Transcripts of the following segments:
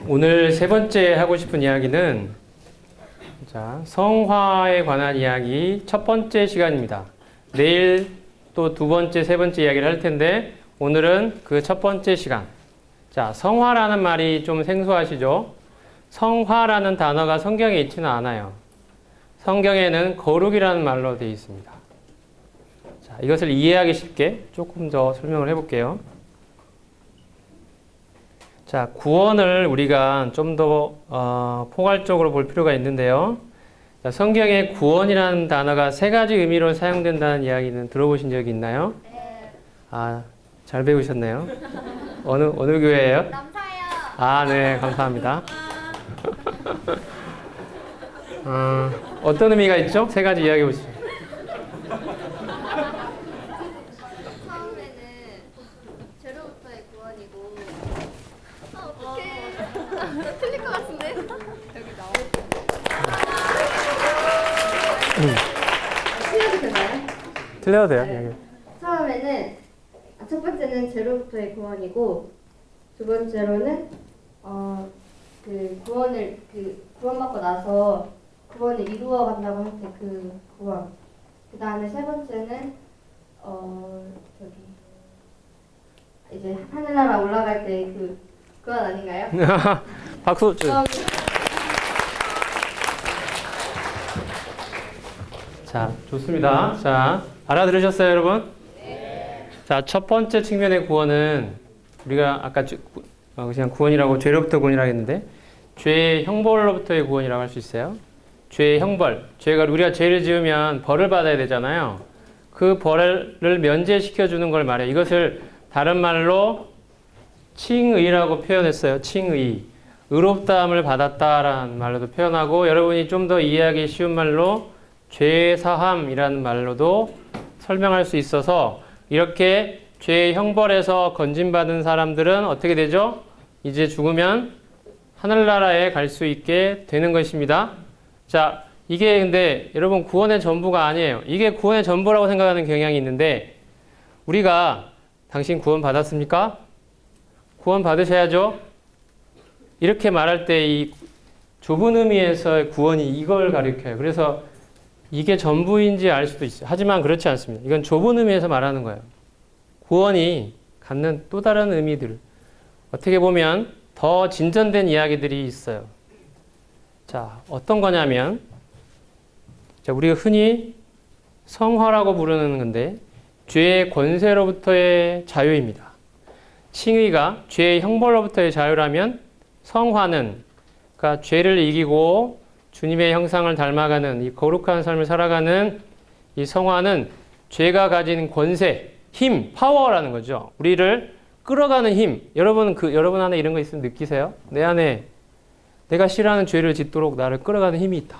오늘 세 번째 하고 싶은 이야기는 성화에 관한 이야기 첫 번째 시간입니다. 내일 또 두 번째, 세 번째 이야기를 할 텐데 오늘은 그 첫 번째 시간. 성화라는 말이 좀 생소하시죠? 성화라는 단어가 성경에 있지는 않아요. 성경에는 거룩이라는 말로 되어 있습니다. 이것을 이해하기 쉽게 조금 더 설명을 해볼게요. 구원을 우리가 좀 더 포괄적으로 볼 필요가 있는데요. 성경에 구원이라는 단어가 세 가지 의미로 사용된다는 이야기는 들어보신 적이 있나요? 네. 잘 배우셨네요. 어느 교회예요? 남사요. 네, 감사합니다. 어떤 의미가 있죠? 세 가지 이야기해 보시죠. 처음에는 죄로부터의 구원이고. 어떡해. 틀릴 것 같은데? 여기 나와. 틀려도 되나요? 틀려도 돼요. 네. 처음에는 첫 번째는 죄로부터의 구원이고, 두 번째로는 구원받고 나서 구원을 이루어 간다고 할 때 그 구원. 그 다음에 세 번째는 이제 하늘나라 올라갈 때 그 구원 아닌가요? 박수. 좋습니다. 알아들으셨어요, 여러분? 네. 첫 번째 측면의 구원은 우리가 아까 그냥 구원이라고 죄로부터 구원이라고 했는데 죄의 형벌로부터의 구원이라고 할 수 있어요. 죄의 형벌. 우리가 죄를 지으면 벌을 받아야 되잖아요. 그 벌을 면제시켜 주는 걸 말해요. 이것을 다른 말로 칭의라고 표현했어요. 칭의. 의롭다함을 받았다라는 말로도 표현하고, 여러분이 좀 더 이해하기 쉬운 말로 죄사함이라는 말로도 설명할 수 있어서, 이렇게 죄의 형벌에서 건진받은 사람들은 어떻게 되죠? 이제 죽으면 하늘나라에 갈 수 있게 되는 것입니다. 이게 근데 여러분 구원의 전부가 아니에요. 이게 구원의 전부라고 생각하는 경향이 있는데, 우리가 당신 구원 받았습니까? 구원 받으셔야죠. 이렇게 말할 때 이 좁은 의미에서의 구원이 이걸 가리켜요. 그래서 이게 전부인지 알 수도 있어요. 하지만 그렇지 않습니다. 이건 좁은 의미에서 말하는 거예요. 구원이 갖는 또 다른 의미들, 어떻게 보면 더 진전된 이야기들이 있어요. 어떤 거냐면, 우리가 흔히 성화라고 부르는 건데, 죄의 권세로부터의 자유입니다. 칭의가 죄의 형벌로부터의 자유라면, 성화는 그러니까 죄를 이기고 주님의 형상을 닮아가는 이 거룩한 삶을 살아가는 이 성화는 죄가 가진 권세, 힘, 파워라는 거죠. 우리를 끌어가는 힘. 여러분 안에 이런 거 있으면 느끼세요? 내 안에 내가 싫어하는 죄를 짓도록 나를 끌어가는 힘이 있다.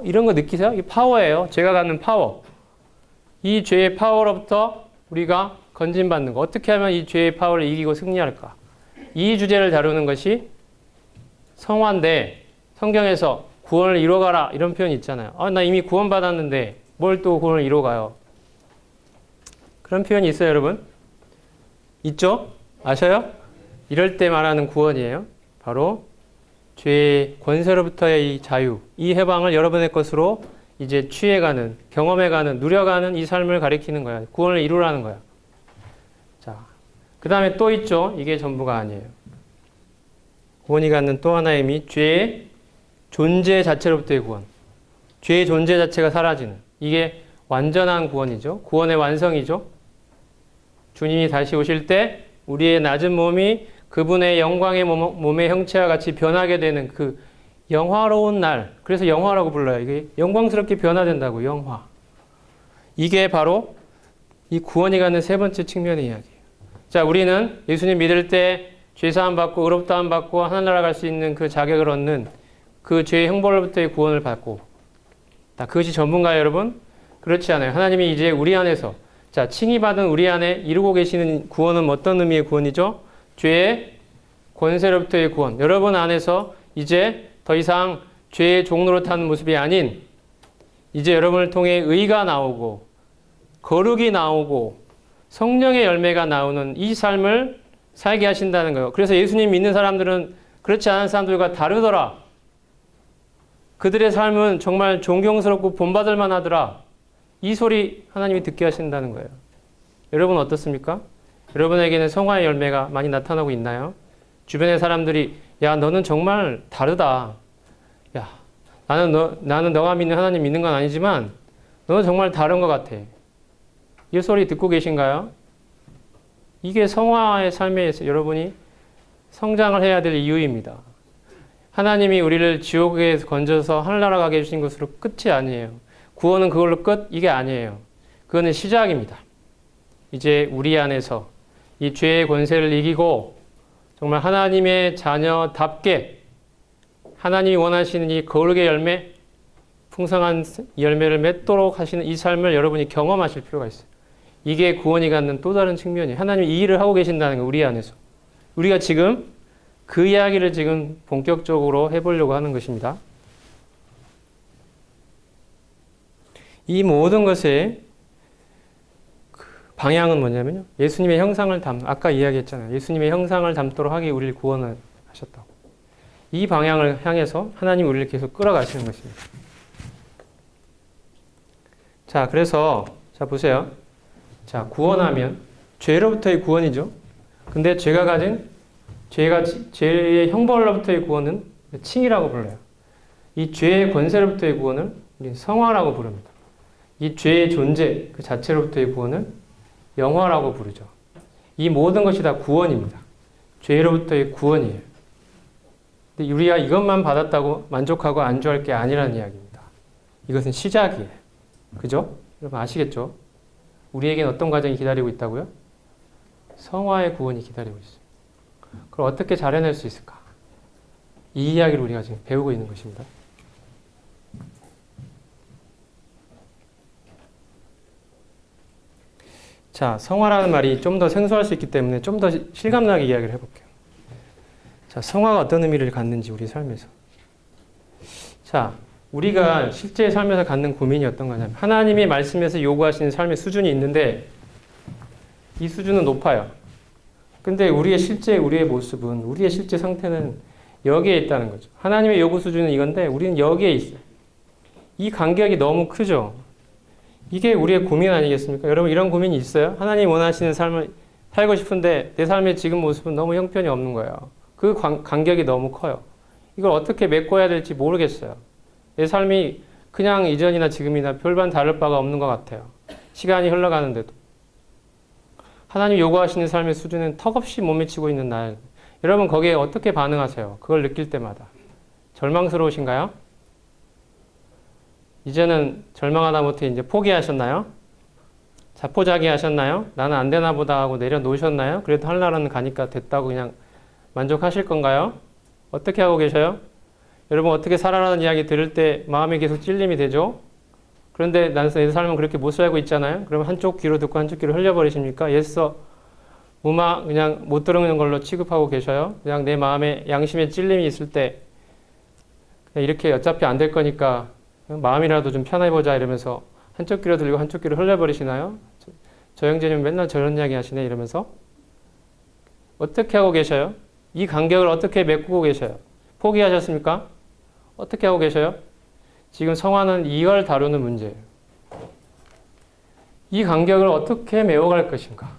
이런 거 느끼세요? 이게 파워예요. 죄가 갖는 파워. 이 죄의 파워로부터 우리가 건진받는 거. 어떻게 하면 이 죄의 파워를 이기고 승리할까? 이 주제를 다루는 것이 성화인데, 성경에서 구원을 이뤄가라 이런 표현이 있잖아요. 나 이미 구원받았는데 뭘 또 구원을 이뤄가요? 그런 표현이 있어요, 여러분? 있죠? 아셔요? 이럴 때 말하는 구원이에요. 바로 죄의 권세로부터의 이 자유, 이 해방을 여러분의 것으로 이제 취해가는, 경험해가는, 누려가는 이 삶을 가리키는 거야. 구원을 이루라는 거야. 그 다음에 또 있죠. 이게 전부가 아니에요. 구원이 갖는 또 하나의 의미, 죄의 존재 자체로부터의 구원. 죄의 존재 자체가 사라지는. 이게 완전한 구원이죠. 구원의 완성이죠. 주님이 다시 오실 때 우리의 낮은 몸이 그분의 영광의 몸의 형체와 같이 변하게 되는 그 영화로운 날. 그래서 영화라고 불러요. 이게 영광스럽게 변화된다고, 영화. 이게 바로 이 구원이 갖는 세 번째 측면의 이야기예요. 우리는 예수님 믿을 때 죄사함 받고 의롭다함 받고 하늘나라 갈 수 있는 그 자격을 얻는 그 죄의 형벌로부터의 구원을 받고, 그것이 전부인가요, 여러분? 그렇지 않아요. 하나님이 이제 우리 안에서, 칭의받은 우리 안에 이루고 계시는 구원은 어떤 의미의 구원이죠? 죄의 권세로부터의 구원. 여러분 안에서 이제 더 이상 죄의 종로로 타는 모습이 아닌, 이제 여러분을 통해 의가 나오고 거룩이 나오고 성령의 열매가 나오는 이 삶을 살게 하신다는 거예요. 그래서 예수님 믿는 사람들은 그렇지 않은 사람들과 다르더라. 그들의 삶은 정말 존경스럽고 본받을 만하더라. 이 소리 하나님이 듣게 하신다는 거예요. 여러분 어떻습니까? 여러분에게는 성화의 열매가 많이 나타나고 있나요? 주변의 사람들이 야 너는 정말 다르다. 야 나는 너가 믿는 하나님 믿는 건 아니지만 너는 정말 다른 것 같아. 이 소리 듣고 계신가요? 이게 성화의 삶에서 여러분이 성장을 해야 될 이유입니다. 하나님이 우리를 지옥에서 건져서 하늘나라 가게 해주신 것으로 끝이 아니에요. 구원은 그걸로 끝? 이게 아니에요. 그거는 시작입니다. 이제 우리 안에서 이 죄의 권세를 이기고 정말 하나님의 자녀답게 하나님이 원하시는 이 거룩의 열매, 풍성한 열매를 맺도록 하시는 이 삶을 여러분이 경험하실 필요가 있어요. 이게 구원이 갖는 또 다른 측면이에요. 하나님이 이 일을 하고 계신다는 거예요. 우리 안에서. 우리가 지금 그 이야기를 지금 본격적으로 해보려고 하는 것입니다. 이 모든 것의 방향은 뭐냐면요. 예수님의 형상을 아까 이야기했잖아요. 예수님의 형상을 담도록 하기 우리를 구원을 하셨다고. 이 방향을 향해서 하나님 우리를 계속 끌어가시는 것입니다. 자, 그래서 자 보세요. 자, 구원하면 죄로부터의 구원이죠. 근데 죄의 형벌로부터의 구원은 칭이라고 불러요. 이 죄의 권세로부터의 구원을 우리는 성화라고 부릅니다. 이 죄의 존재 그 자체로부터의 구원을 영화라고 부르죠. 이 모든 것이 다 구원입니다. 죄로부터의 구원이에요. 근데 우리가 이것만 받았다고 만족하고 안주할 게 아니라는 이야기입니다. 이것은 시작이에요. 그죠? 여러분 아시겠죠? 우리에겐 어떤 과정이 기다리고 있다고요? 성화의 구원이 기다리고 있어요. 그걸 어떻게 잘 해낼 수 있을까? 이 이야기를 우리가 지금 배우고 있는 것입니다. 자, 성화라는 말이 좀 더 생소할 수 있기 때문에 좀 더 실감나게 이야기를 해볼게요. 자, 성화가 어떤 의미를 갖는지 우리 삶에서. 자, 우리가 실제 삶에서 갖는 고민이 어떤 거냐면 하나님의 말씀에서 요구하시는 삶의 수준이 있는데 이 수준은 높아요. 근데 우리의 모습은, 우리의 실제 상태는 여기에 있다는 거죠. 하나님의 요구 수준은 이건데 우리는 여기에 있어요. 이 간격이 너무 크죠. 이게 우리의 고민 아니겠습니까? 여러분 이런 고민이 있어요? 하나님 원하시는 삶을 살고 싶은데 내 삶의 지금 모습은 너무 형편이 없는 거예요. 그 간격이 너무 커요. 이걸 어떻게 메꿔야 될지 모르겠어요. 내 삶이 그냥 이전이나 지금이나 별반 다를 바가 없는 것 같아요. 시간이 흘러가는데도. 하나님 요구하시는 삶의 수준은 턱없이 못 미치고 있는 날. 여러분 거기에 어떻게 반응하세요? 그걸 느낄 때마다. 절망스러우신가요? 이제는 절망하다 못해 이제 포기하셨나요? 자포자기 하셨나요? 나는 안 되나 보다 하고 내려놓으셨나요? 그래도 하늘나라는 가니까 됐다고 그냥 만족하실 건가요? 어떻게 하고 계셔요? 여러분 어떻게 살아라는 이야기 들을 때 마음에 계속 찔림이 되죠? 그런데 내 삶은 그렇게 못 살고 있잖아요? 그러면 한쪽 귀로 듣고 한쪽 귀로 흘려버리십니까? 예서 무마 그냥 못 들은 걸로 취급하고 계셔요? 그냥 내 마음에 양심에 찔림이 있을 때 이렇게 어차피 안 될 거니까 마음이라도 좀 편해보자 이러면서 한쪽 귀로 들리고 한쪽 귀로 흘려버리시나요? 저 형제님 맨날 저런 이야기 하시네 이러면서 어떻게 하고 계셔요? 이 간격을 어떻게 메꾸고 계셔요? 포기하셨습니까? 어떻게 하고 계셔요? 지금 성화는 이걸 다루는 문제예요. 이 간격을 어떻게 메워갈 것인가?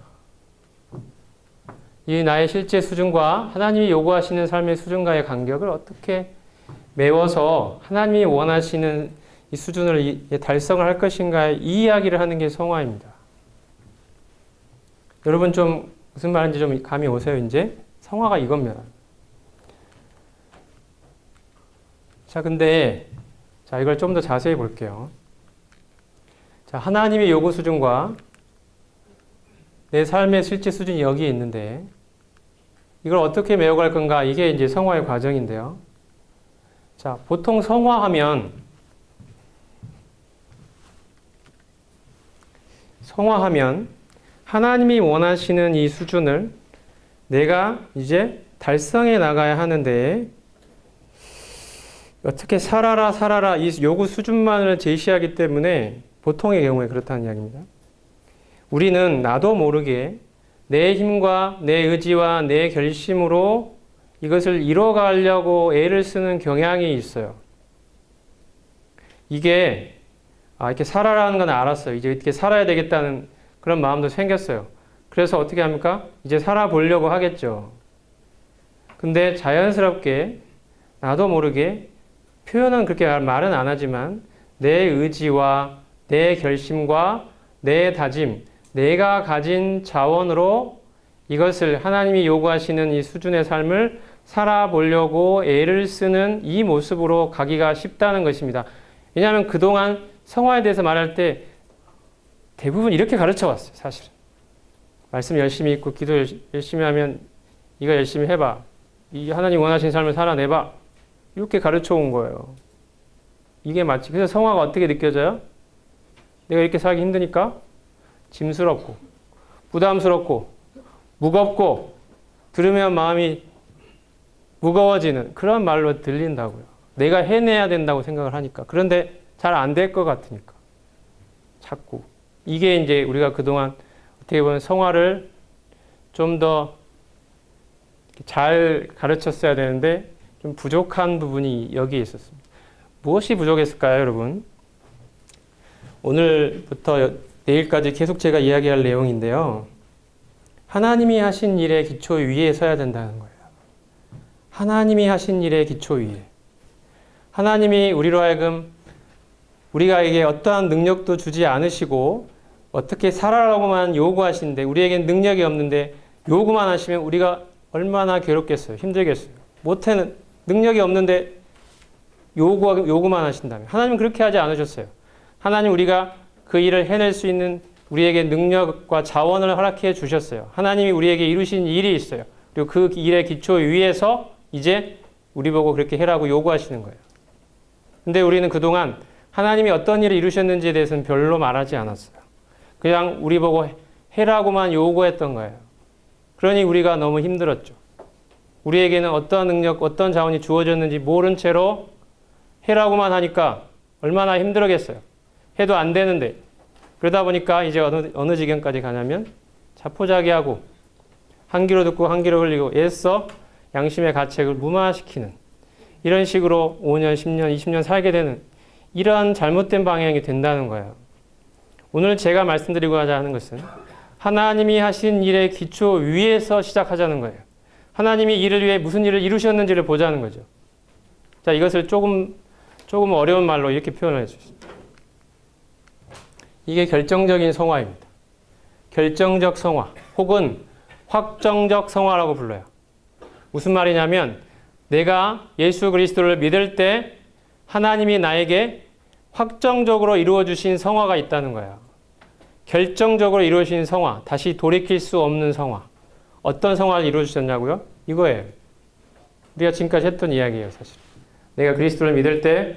이 나의 실제 수준과 하나님이 요구하시는 삶의 수준과의 간격을 어떻게 메워서 하나님이 원하시는 이 수준을 달성을 할 것인가 이 이야기를 하는 게 성화입니다. 여러분 좀 무슨 말인지 좀 감이 오세요 이제? 성화가 이겁니다. 자 근데 자 이걸 좀 더 자세히 볼게요. 자 하나님의 요구 수준과 내 삶의 실제 수준이 여기에 있는데 이걸 어떻게 메워갈 건가 이게 이제 성화의 과정인데요. 자, 보통 성화하면 하나님이 원하시는 이 수준을 내가 이제 달성해 나가야 하는데 어떻게 살아라 이 요구 수준만을 제시하기 때문에 보통의 경우에 그렇다는 이야기입니다. 우리는 나도 모르게 내 힘과 내 의지와 내 결심으로 이것을 이뤄가려고 애를 쓰는 경향이 있어요. 이게 이렇게 살아라는 건 알았어요. 이제 이렇게 살아야 되겠다는 그런 마음도 생겼어요. 그래서 어떻게 합니까? 이제 살아보려고 하겠죠. 근데 자연스럽게 나도 모르게 표현은 그렇게 말은 안 하지만 내 의지와 내 결심과 내 다짐, 내가 가진 자원으로 이것을 하나님이 요구하시는 이 수준의 삶을 살아보려고 애를 쓰는 이 모습으로 가기가 쉽다는 것입니다. 왜냐하면 그동안 성화에 대해서 말할 때 대부분 이렇게 가르쳐 왔어요. 사실은. 말씀 열심히 읽고 기도 열심히 하면 이거 열심히 해봐. 이 하나님 원하시는 삶을 살아내봐. 이렇게 가르쳐 온 거예요. 이게 맞지. 그래서 성화가 어떻게 느껴져요? 내가 이렇게 살기 힘드니까 짐스럽고 부담스럽고 무겁고 들으면 마음이 무거워지는 그런 말로 들린다고요. 내가 해내야 된다고 생각을 하니까. 그런데 잘 안 될 것 같으니까. 자꾸. 이게 이제 우리가 그동안 어떻게 보면 성화를 좀 더 잘 가르쳤어야 되는데 좀 부족한 부분이 여기에 있었습니다. 무엇이 부족했을까요, 여러분? 오늘부터 내일까지 계속 제가 이야기할 내용인데요. 하나님이 하신 일의 기초 위에 서야 된다는 거예요. 하나님이 하신 일의 기초 위에. 하나님이 우리로 하여금 우리가에게 어떠한 능력도 주지 않으시고 어떻게 살아라고만 요구하시는데 우리에겐 능력이 없는데 요구만 하시면 우리가 얼마나 괴롭겠어요. 힘들겠어요. 못해는 능력이 없는데 요구만 하신다면. 하나님은 그렇게 하지 않으셨어요. 하나님 우리가 그 일을 해낼 수 있는 우리에게 능력과 자원을 허락해 주셨어요. 하나님이 우리에게 이루신 일이 있어요. 그리고 그 일의 기초 위에서 이제 우리 보고 그렇게 해라고 요구하시는 거예요. 근데 우리는 그동안 하나님이 어떤 일을 이루셨는지에 대해서는 별로 말하지 않았어요. 그냥 우리 보고 해라고만 요구했던 거예요. 그러니 우리가 너무 힘들었죠. 우리에게는 어떤 능력, 어떤 자원이 주어졌는지 모른 채로 해라고만 하니까 얼마나 힘들겠어요. 해도 안 되는데. 그러다 보니까 이제 어느 지경까지 가냐면 자포자기하고 한 귀로 듣고 한 귀로 흘리고 애써 양심의 가책을 무마시키는 이런 식으로 5년, 10년, 20년 살게 되는 이러한 잘못된 방향이 된다는 거예요. 오늘 제가 말씀드리고자 하는 것은 하나님이 하신 일의 기초 위에서 시작하자는 거예요. 하나님이 이를 위해 무슨 일을 이루셨는지를 보자는 거죠. 자, 이것을 조금 어려운 말로 이렇게 표현을 해주십니다. 이게 결정적인 성화입니다. 결정적 성화 혹은 확정적 성화라고 불러요. 무슨 말이냐면 내가 예수 그리스도를 믿을 때 하나님이 나에게 확정적으로 이루어 주신 성화가 있다는 거예요. 결정적으로 이루어진 성화, 다시 돌이킬 수 없는 성화. 어떤 성화를 이루어 주셨냐고요? 이거예요. 우리가 지금까지 했던 이야기예요, 사실. 내가 그리스도를 믿을 때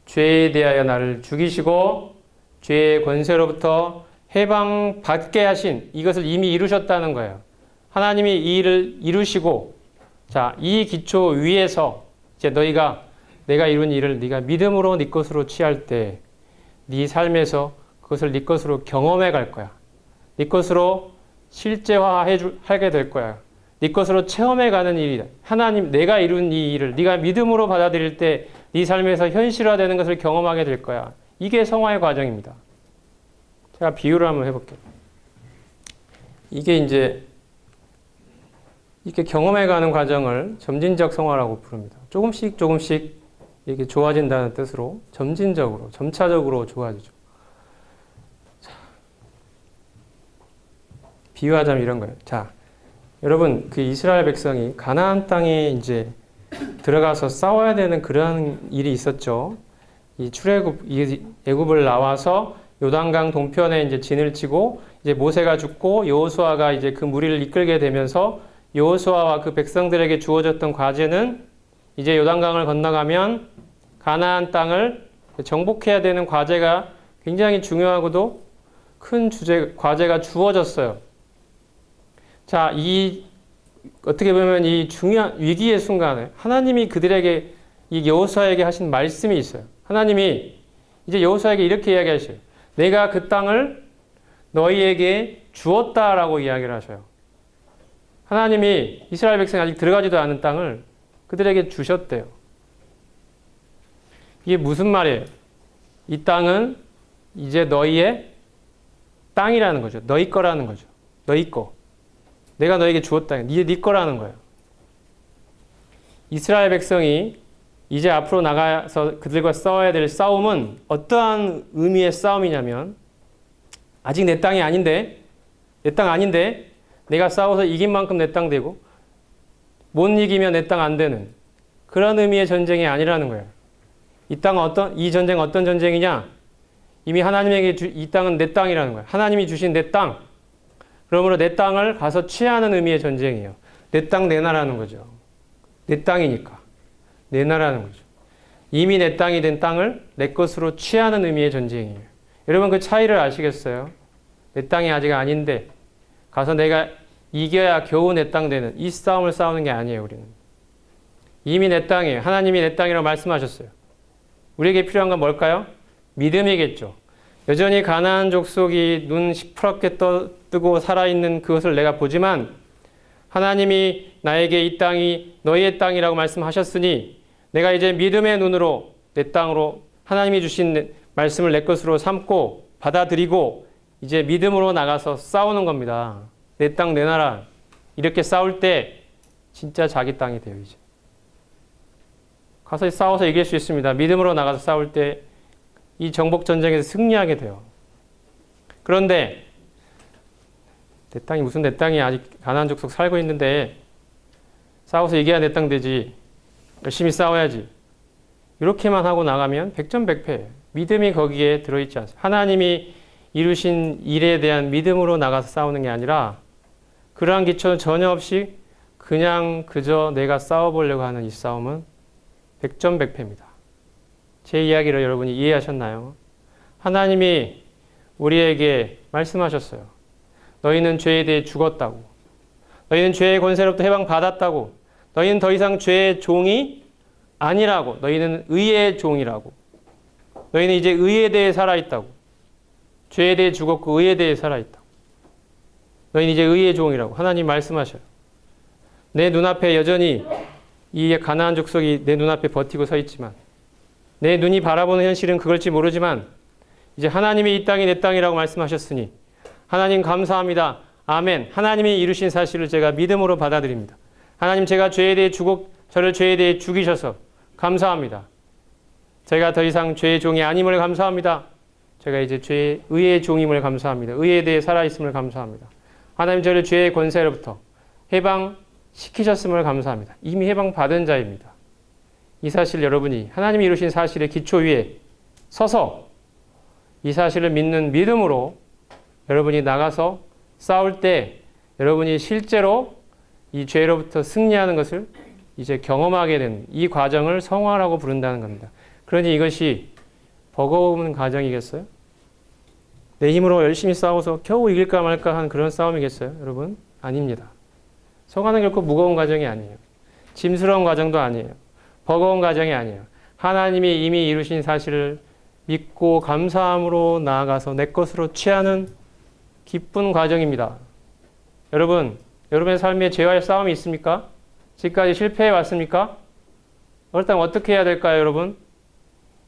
죄에 대하여 나를 죽이시고 죄의 권세로부터 해방받게 하신 이것을 이미 이루셨다는 거예요. 하나님이 이 일을 이루시고 자, 이 기초 위에서 이제 너희가 내가 이룬 일을 네가 믿음으로 네 것으로 취할 때 네 삶에서 그것을 네 것으로 경험해 갈 거야. 네 것으로 실제화하게 될 거야. 네 것으로 체험해 가는 일이다. 하나님, 내가 이룬 이 일을 네가 믿음으로 받아들일 때 네 삶에서 현실화되는 것을 경험하게 될 거야. 이게 성화의 과정입니다. 제가 비유를 한번 해볼게요. 이게 이제 이렇게 경험해가는 과정을 점진적 성화라고 부릅니다. 조금씩 이렇게 좋아진다는 뜻으로 점진적으로, 점차적으로 좋아지죠. 자, 비유하자면 이런 거예요. 자, 여러분, 그 이스라엘 백성이 가나안 땅에 이제 들어가서 싸워야 되는 그런 일이 있었죠. 이 애굽을 나와서 요단강 동편에 이제 진을 치고 이제 모세가 죽고 여호수아가 이제 그 무리를 이끌게 되면서 여호수아와 그 백성들에게 주어졌던 과제는 이제 요단강을 건너가면 가나안 땅을 정복해야 되는 과제가 굉장히 중요하고도 큰 과제가 주어졌어요. 자, 어떻게 보면 이 중요한 위기의 순간에 하나님이 그들에게 이 여호수아에게 하신 말씀이 있어요. 하나님이 이제 여호수아에게 이렇게 이야기하셔요. 내가 그 땅을 너희에게 주었다라고 이야기를 하셔요. 하나님이 이스라엘 백성이 아직 들어가지도 않은 땅을 그들에게 주셨대요. 이게 무슨 말이에요? 이 땅은 이제 너희의 땅이라는 거죠. 너희 거라는 거죠. 너희 거. 내가 너에게 주었다. 네 거라는 거예요. 이스라엘 백성이 이제 앞으로 나가서 그들과 싸워야 될 싸움은 어떠한 의미의 싸움이냐면 아직 내 땅이 아닌데 내 땅 아닌데 내가 싸워서 이긴 만큼 내 땅 되고 못 이기면 내 땅 안 되는 그런 의미의 전쟁이 아니라는 거예요. 이 전쟁 어떤 전쟁이냐? 이미 하나님에게 이 땅은 내 땅이라는 거예요. 하나님이 주신 내 땅. 그러므로 내 땅을 가서 취하는 의미의 전쟁이에요. 내 땅 내놔라는 거죠. 내 땅이니까. 내놔라는 거죠. 이미 내 땅이 된 땅을 내 것으로 취하는 의미의 전쟁이에요. 여러분 그 차이를 아시겠어요? 내 땅이 아직 아닌데 가서 내가 이겨야 겨우 내 땅 되는 이 싸움을 싸우는 게 아니에요. 우리는. 이미 내 땅이에요. 하나님이 내 땅이라고 말씀하셨어요. 우리에게 필요한 건 뭘까요? 믿음이겠죠. 여전히 가나안 족속이 눈 시퍼렇게 뜨고 살아있는 그것을 내가 보지만 하나님이 나에게 이 땅이 너희의 땅이라고 말씀하셨으니 내가 이제 믿음의 눈으로 내 땅으로 하나님이 주신 말씀을 내 것으로 삼고 받아들이고 이제 믿음으로 나가서 싸우는 겁니다. 내 땅 내놔라. 이렇게 싸울 때 진짜 자기 땅이 돼요. 이제 가서 싸워서 이길 수 있습니다. 믿음으로 나가서 싸울 때 이 정복 전쟁에서 승리하게 돼요. 그런데 내 땅이 무슨 내 땅이 아직 가나안 족속 살고 있는데 싸워서 이겨야 내 땅 되지. 열심히 싸워야지. 이렇게만 하고 나가면 백전백패예요. 믿음이 거기에 들어있지 않습니다. 하나님이 이루신 일에 대한 믿음으로 나가서 싸우는 게 아니라 그러한 기초는 전혀 없이 그냥 그저 내가 싸워보려고 하는 이 싸움은 백전백패입니다. 제 이야기를 여러분이 이해하셨나요? 하나님이 우리에게 말씀하셨어요. 너희는 죄에 대해 죽었다고. 너희는 죄의 권세로부터 해방받았다고. 너희는 더 이상 죄의 종이 아니라고. 너희는 의의 종이라고. 너희는 이제 의에 대해 살아있다고. 죄에 대해 죽었고 의에 대해 살아있다고. 너희는 이제 의의 종이라고. 하나님 말씀하셔요. 내 눈앞에 여전히 이 가나안 족속이 내 눈앞에 버티고 서 있지만 내 눈이 바라보는 현실은 그걸지 모르지만 이제 하나님이 이 땅이 내 땅이라고 말씀하셨으니 하나님 감사합니다. 아멘. 하나님이 이루신 사실을 제가 믿음으로 받아들입니다. 하나님 제가 저를 죄에 대해 죽이셔서 감사합니다. 제가 더 이상 죄의 종이 아님을 감사합니다. 제가 이제 의의 종임을 감사합니다. 의에 대해 살아있음을 감사합니다. 하나님 저를 죄의 권세로부터 해방시키셨음을 감사합니다. 이미 해방받은 자입니다. 이 사실 여러분이 하나님이 이루신 사실의 기초 위에 서서 이 사실을 믿는 믿음으로 여러분이 나가서 싸울 때 여러분이 실제로 이 죄로부터 승리하는 것을 이제 경험하게 되는 이 과정을 성화라고 부른다는 겁니다. 그러니 이것이 버거운 과정이겠어요? 내 힘으로 열심히 싸워서 겨우 이길까 말까 하는 그런 싸움이겠어요? 여러분? 아닙니다. 성화는 결코 무거운 과정이 아니에요. 짐스러운 과정도 아니에요. 버거운 과정이 아니에요. 하나님이 이미 이루신 사실을 믿고 감사함으로 나아가서 내 것으로 취하는 기쁜 과정입니다. 여러분, 여러분의 삶에 죄와의 싸움이 있습니까? 지금까지 실패해 왔습니까? 그렇다면 어떻게 해야 될까요, 여러분?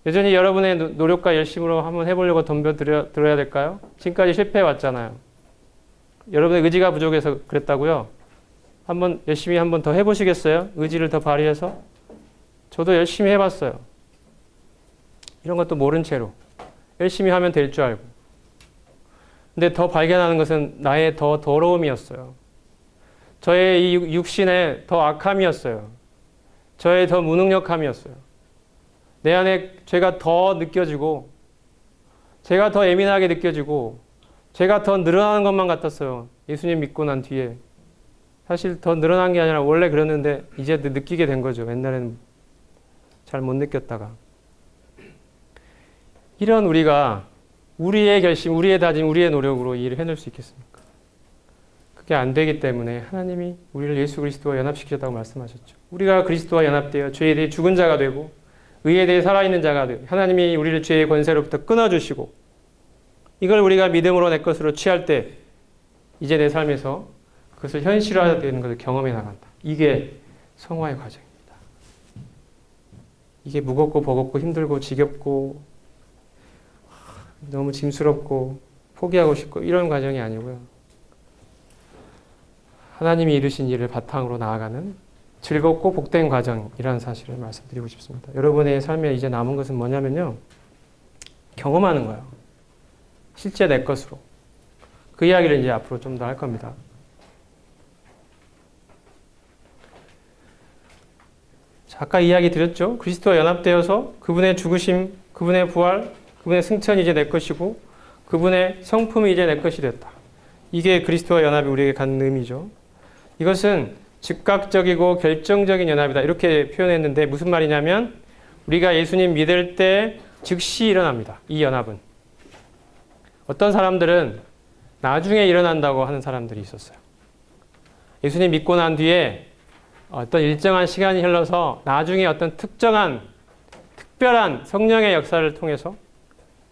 여전히 여러분의 노력과 열심으로 한번 해보려고 덤벼들어야 될까요? 지금까지 실패해 왔잖아요. 여러분의 의지가 부족해서 그랬다고요? 열심히 한번 더 해보시겠어요? 의지를 더 발휘해서? 저도 열심히 해봤어요. 이런 것도 모른 채로. 열심히 하면 될 줄 알고. 근데 더 발견하는 것은 나의 더 더러움이었어요. 저의 이 육신의 더 악함이었어요. 저의 더 무능력함이었어요. 내 안에 죄가 더 느껴지고, 제가 더 예민하게 느껴지고, 제가 더 늘어나는 것만 같았어요. 예수님 믿고 난 뒤에. 사실 더 늘어난 게 아니라 원래 그랬는데 이제 느끼게 된 거죠. 옛날에는 잘 못 느꼈다가. 이런 우리가 우리의 결심, 우리의 다짐, 우리의 노력으로 이 일을 해낼 수 있겠습니까? 그게 안 되기 때문에 하나님이 우리를 예수 그리스도와 연합시키셨다고 말씀하셨죠. 우리가 그리스도와 연합되어 죄에 대해 죽은 자가 되고 의에 대해 살아있는 자가 되고 하나님이 우리를 죄의 권세로부터 끊어주시고 이걸 우리가 믿음으로 내 것으로 취할 때 이제 내 삶에서 그것을 현실화되는 것을 경험해 나간다. 이게 성화의 과정입니다. 이게 무겁고 버겁고 힘들고 지겹고 너무 짐스럽고 포기하고 싶고 이런 과정이 아니고요. 하나님이 이루신 일을 바탕으로 나아가는 즐겁고 복된 과정이라는 사실을 말씀드리고 싶습니다. 여러분의 삶에 이제 남은 것은 뭐냐면요. 경험하는 거예요. 실제 내 것으로. 그 이야기를 이제 앞으로 좀 더 할 겁니다. 자, 아까 이야기 드렸죠. 그리스도와 연합되어서 그분의 죽으심, 그분의 부활, 그분의 승천이 이제 내 것이고 그분의 성품이 이제 내 것이 됐다. 이게 그리스도와 연합이 우리에게 갖는 의미죠. 이것은 즉각적이고 결정적인 연합이다. 이렇게 표현했는데 무슨 말이냐면 우리가 예수님 믿을 때 즉시 일어납니다. 이 연합은. 어떤 사람들은 나중에 일어난다고 하는 사람들이 있었어요. 예수님 믿고 난 뒤에 어떤 일정한 시간이 흘러서 나중에 어떤 특별한 성령의 역사를 통해서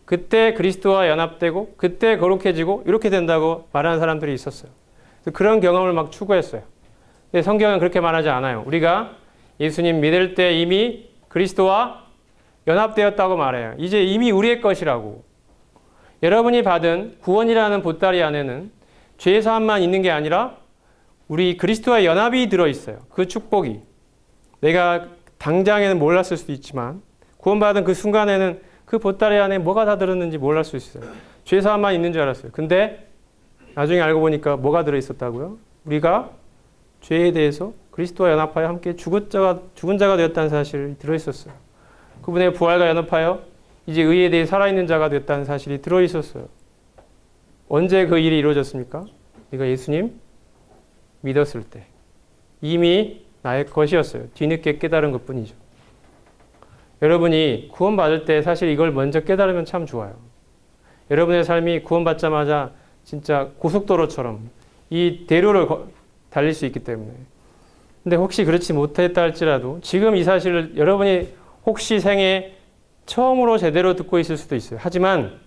그때 그리스도와 연합되고 그때 거룩해지고 이렇게 된다고 말하는 사람들이 있었어요. 그런 경험을 막 추구했어요. 근데 성경은 그렇게 말하지 않아요. 우리가 예수님 믿을 때 이미 그리스도와 연합되었다고 말해요. 이제 이미 우리의 것이라고. 여러분이 받은 구원이라는 보따리 안에는 죄 사함만 있는 게 아니라 우리 그리스도와 연합이 들어있어요. 그 축복이. 내가 당장에는 몰랐을 수도 있지만 구원받은 그 순간에는 그 보따리 안에 뭐가 다 들었는지 몰랐을 수 있어요. 죄 사함만 있는 줄 알았어요. 근데 나중에 알고 보니까 뭐가 들어있었다고요? 우리가 죄에 대해서 그리스도와 연합하여 함께 죽은 자가 되었다는 사실이 들어있었어요. 그분의 부활과 연합하여 이제 의에 대해 살아있는 자가 되었다는 사실이 들어있었어요. 언제 그 일이 이루어졌습니까? 우리가 예수님 믿었을 때. 이미 나의 것이었어요. 뒤늦게 깨달은 것뿐이죠. 여러분이 구원받을 때 사실 이걸 먼저 깨달으면 참 좋아요. 여러분의 삶이 구원받자마자 진짜 고속도로처럼 이 대로를 달릴 수 있기 때문에. 근데 혹시 그렇지 못했다 할지라도 지금 이 사실을 여러분이 혹시 생애 처음으로 제대로 듣고 있을 수도 있어요. 하지만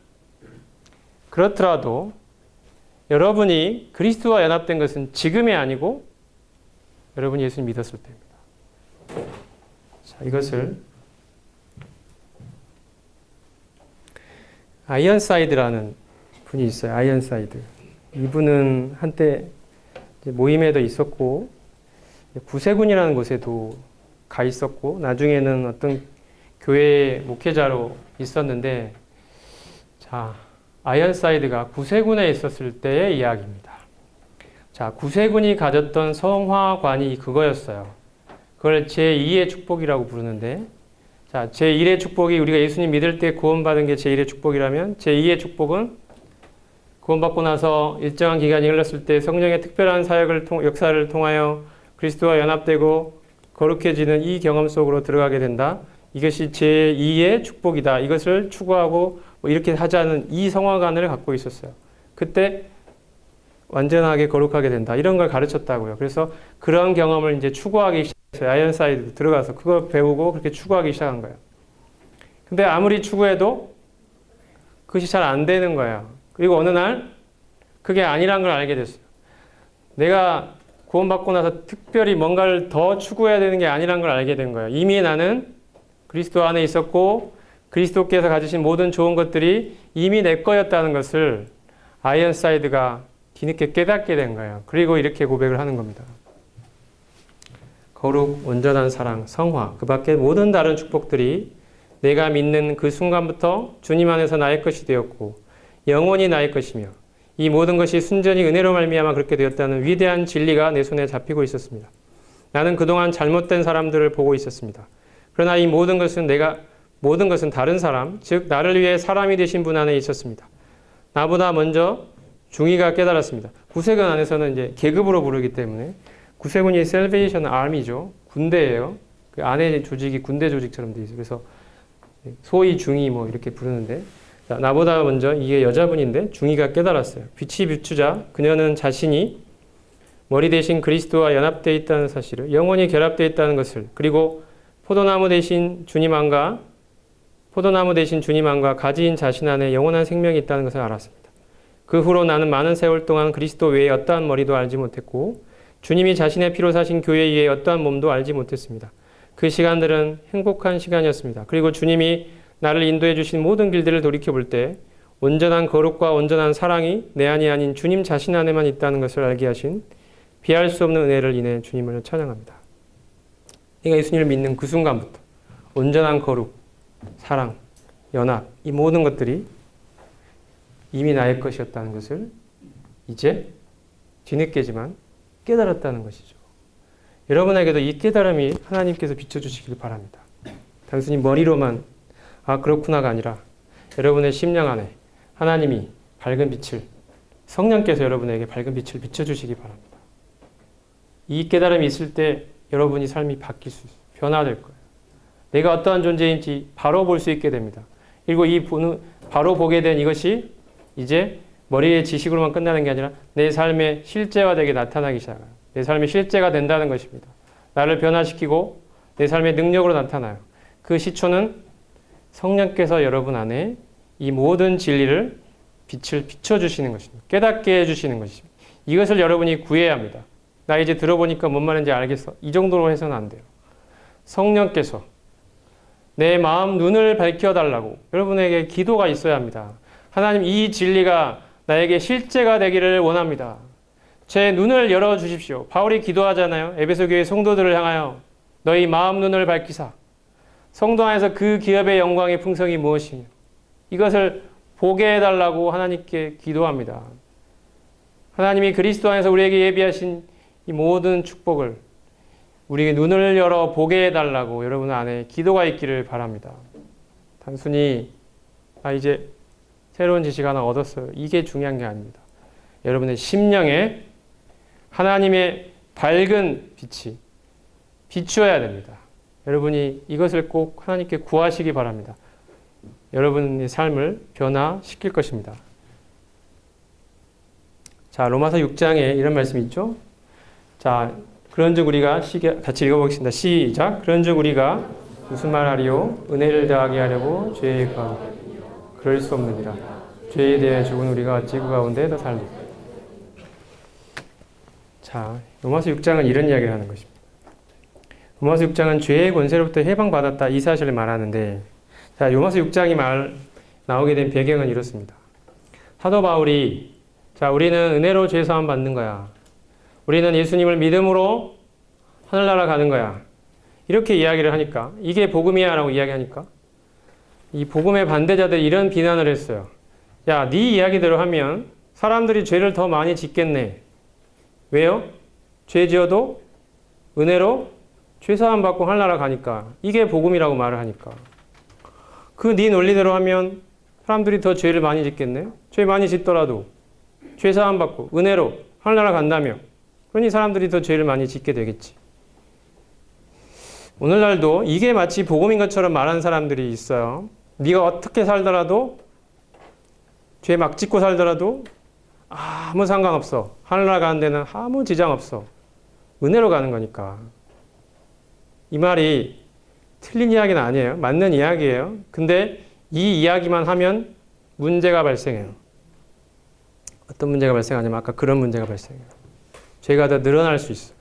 그렇더라도 여러분이 그리스도와 연합된 것은 지금이 아니고 여러분이 예수님 믿었을 때입니다. 자, 이것을 아이언사이드라는 분이 있어요. 아이언사이드. 이분은 한때 모임에도 있었고 구세군이라는 곳에도 가 있었고 나중에는 어떤 교회 목회자로 있었는데 자, 아이언사이드가 구세군에 있었을 때의 이야기입니다. 자, 구세군이 가졌던 성화관이 그거였어요. 그걸 제2의 축복이라고 부르는데 자, 제1의 축복이 우리가 예수님 믿을 때 구원받은 게 제1의 축복이라면 제2의 축복은 구원받고 나서 일정한 기간이 흘렀을 때 성령의 특별한 역사를 통하여 그리스도와 연합되고 거룩해지는 이 경험 속으로 들어가게 된다. 이것이 제2의 축복이다. 이것을 추구하고 뭐 이렇게 하자는 이 성화관을 갖고 있었어요. 그때 완전하게 거룩하게 된다. 이런 걸 가르쳤다고요. 그래서 그런 경험을 이제 추구하기 시작했어요. 아이언사이드 들어가서 그거 배우고 그렇게 추구하기 시작한 거예요. 근데 아무리 추구해도 그것이 잘 안 되는 거예요. 그리고 어느 날 그게 아니란 걸 알게 됐어요. 내가 구원받고 나서 특별히 뭔가를 더 추구해야 되는 게 아니란 걸 알게 된 거예요. 이미 나는 그리스도 안에 있었고 그리스도께서 가지신 모든 좋은 것들이 이미 내 거였다는 것을 아이언사이드가 뒤늦게 깨닫게 된 거예요. 그리고 이렇게 고백을 하는 겁니다. 거룩, 온전한 사랑, 성화, 그 밖에 모든 다른 축복들이 내가 믿는 그 순간부터 주님 안에서 나의 것이 되었고 영원히 나의 것이며 이 모든 것이 순전히 은혜로 말미암아 그렇게 되었다는 위대한 진리가 내 손에 잡히고 있었습니다. 나는 그동안 잘못된 사람들을 보고 있었습니다. 그러나 이 모든 것은 다른 사람, 즉 나를 위해 사람이 되신 분 안에 있었습니다. 나보다 먼저 중위가 깨달았습니다. 구세군 안에서는 이제 계급으로 부르기 때문에 구세군이 셀베이션 아미죠. 군대예요. 그 안에 조직이 군대 조직처럼 되어 있어요. 그래서 소위 중위 뭐 이렇게 부르는데 나보다 먼저 이게 여자분인데 중위가 깨달았어요. 빛이 비추자 그녀는 자신이 머리 대신 그리스도와 연합되어 있다는 사실을 영원히 결합되어 있다는 것을 그리고 포도나무 대신 주님 안과 가지인 자신 안에 영원한 생명이 있다는 것을 알았습니다. 그 후로 나는 많은 세월 동안 그리스도 외에 어떠한 머리도 알지 못했고 주님이 자신의 피로 사신 교회 이외에 어떠한 몸도 알지 못했습니다. 그 시간들은 행복한 시간이었습니다. 그리고 주님이 나를 인도해 주신 모든 길들을 돌이켜 볼 때 온전한 거룩과 온전한 사랑이 내 안이 아닌 주님 자신 안에만 있다는 것을 알게 하신 비할 수 없는 은혜를 인해 주님을 찬양합니다. 내가 예수님을 믿는 그 순간부터 온전한 거룩, 사랑, 연합 이 모든 것들이 이미 나의 것이었다는 것을 이제 뒤늦게지만 깨달았다는 것이죠. 여러분에게도 이 깨달음이 하나님께서 비춰주시길 바랍니다. 단순히 머리로만 아 그렇구나가 아니라 여러분의 심령 안에 하나님이 밝은 빛을 성령께서 여러분에게 밝은 빛을 비춰주시기 바랍니다. 이 깨달음이 있을 때 여러분이 삶이 바뀔 수 있어요. 변화될 거예요. 내가 어떠한 존재인지 바로 볼 수 있게 됩니다. 그리고 바로 보게 된 이것이 이제 머리의 지식으로만 끝나는 게 아니라 내 삶의 실제화되게 나타나기 시작해요. 내 삶의 실제가 된다는 것입니다. 나를 변화시키고 내 삶의 능력으로 나타나요. 그 시초는 성령께서 여러분 안에 이 모든 진리를 빛을 비춰주시는 것입니다. 깨닫게 해주시는 것입니다. 이것을 여러분이 구해야 합니다. 나 이제 들어보니까 뭔 말인지 알겠어. 이 정도로 해서는 안 돼요. 성령께서 내 마음 눈을 밝혀달라고 여러분에게 기도가 있어야 합니다. 하나님 이 진리가 나에게 실제가 되기를 원합니다. 제 눈을 열어주십시오. 바울이 기도하잖아요. 에베소 교회 성도들을 향하여 너희 마음 눈을 밝히사 성도 안에서 그 기업의 영광의 풍성이 무엇이며 이것을 보게 해달라고 하나님께 기도합니다. 하나님이 그리스도 안에서 우리에게 예비하신 이 모든 축복을 우리에게 눈을 열어 보게 해달라고 여러분 안에 기도가 있기를 바랍니다. 단순히 이제 새로운 지식 하나 얻었어요. 이게 중요한 게 아닙니다. 여러분의 심령에 하나님의 밝은 빛이 비추어야 됩니다. 여러분이 이것을 꼭 하나님께 구하시기 바랍니다. 여러분의 삶을 변화시킬 것입니다. 자, 로마서 6장에 이런 말씀이 있죠. 자, 그런즉 우리가 같이 읽어보겠습니다. 시작. 그런즉 우리가 무슨 말하리요? 은혜를 더하게 하려고 죄에 거하고 그럴 수 없느니라. 죄에 대해 죽은 우리가 어찌 그 가운데 더 살리. 자, 로마서 6장은 이런 이야기를 하는 것입니다. 로마서 6장은 죄의 권세로부터 해방받았다 이 사실을 말하는데 자, 로마서 6장이 나오게 된 배경은 이렇습니다. 사도 바울이 자, 우리는 은혜로 죄 사함 받는 거야. 우리는 예수님을 믿음으로 하늘나라 가는 거야. 이렇게 이야기를 하니까 이게 복음이야 라고 이야기하니까 이 복음의 반대자들이 이런 비난을 했어요. 야, 네 이야기대로 하면 사람들이 죄를 더 많이 짓겠네. 왜요? 죄 지어도 은혜로 죄사함 받고 하늘나라 가니까 이게 복음이라고 말을 하니까 그 네 논리대로 하면 사람들이 더 죄를 많이 짓겠네. 죄 많이 짓더라도 죄사함 받고 은혜로 하늘나라 간다며 그러니 사람들이 더 죄를 많이 짓게 되겠지. 오늘날도 이게 마치 복음인 것처럼 말하는 사람들이 있어요. 네가 어떻게 살더라도 죄 막 짓고 살더라도 아무 상관없어. 하늘나라 가는 데는 아무 지장 없어. 은혜로 가는 거니까. 이 말이 틀린 이야기는 아니에요. 맞는 이야기예요. 근데 이 이야기만 하면 문제가 발생해요. 어떤 문제가 발생하냐면 아까 그런 문제가 발생해요. 죄가 더 늘어날 수 있어요.